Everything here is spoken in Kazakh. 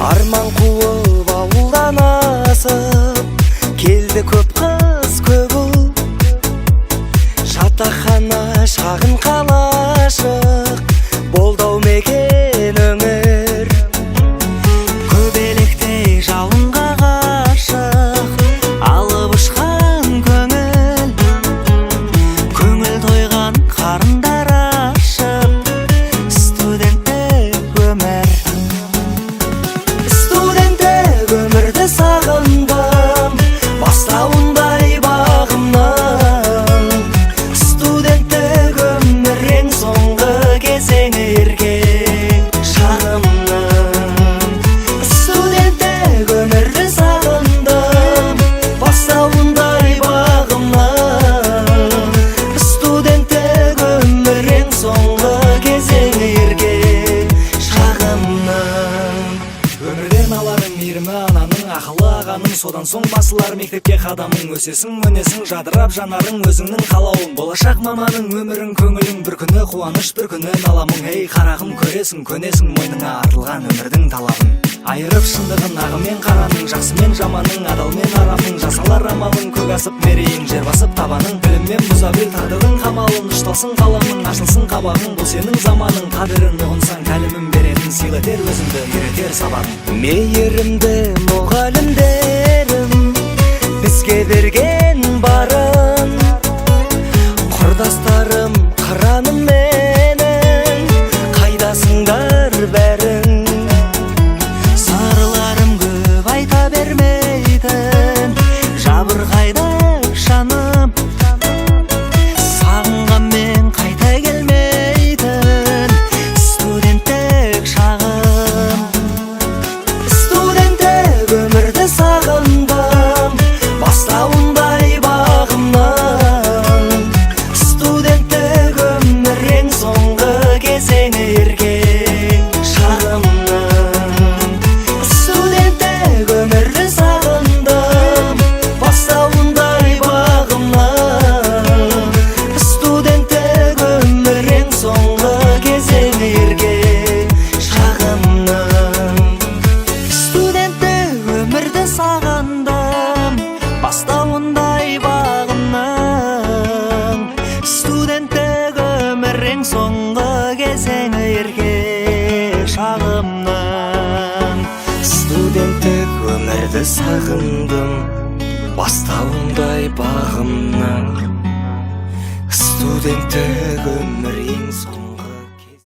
арман қуып ауылдан асып келді көп қыз көп ұл, жатақхана шағын қалашық болды-ау мекен өмір. Көбелектей жалынға ғашық алып ұшқан көңіл, көңіл тойған қарындар ашып студенттік өмір. Студенттік өмірді сағындым бастауындай бағымнан. Студенттік өмір ең соңғы кезеңі еркек шағымның. Студенттік өмірді сағындым бастауындай бағымнан. Студенттік өмір ең соңғы кезеңі еркек шағымның. Өмірден аларың мейірімі ананың, ақылы ағаның, содан соң басылар мектепке қадамың. Өсесің, өнесің, жадырап жанарың өзіңнің қалауың. Болашақ маманың өмірің, көңілің, бір күні қуаныш, бір күні наламың. Ей қарағым, көресің, көнесің мойныңа артылған өмірдің талабын. Айырып шындығын ағы мен қараның, жақсы мен жаманың, адал мен арамның. Жасалар амалың, көк асып мерейін, жер басып табаның. Біліммен бұза біл тағдырдың қамалын, ұшталсын қаламың, ашылсын қабағың. Бұл сенің заманың, қадірін ұғынсаң тәлімін беретін, сыйлатер өзіңді, үйретер сабағың. Мейірімді мұғалімдерім бізге берген барын, құрдастарым қыраным менің, қайдасыңдар бәрің. Сырларым көп айта бермейтін, жабырқайды жаным, сағынғанмен қайта келмейтін студенттік шағым. Студенттік өмірді сағындым бастауындай бағымнан. Студенттік өмір ең соңғы кезеңі еркек шағымның. Студенттік өмірді сағындым бастауындай бағымнан. Студенттік өмір ең соңғы кезеңі еркек шағымның. Студенттік өмірді сағындым бастауындай бағымның. Студенттік өмір ең соңғы кезеңі еркек шағымның. Студенттік өмірді сағындым бастауындай бағымның. Студенттік өмір ең соңғы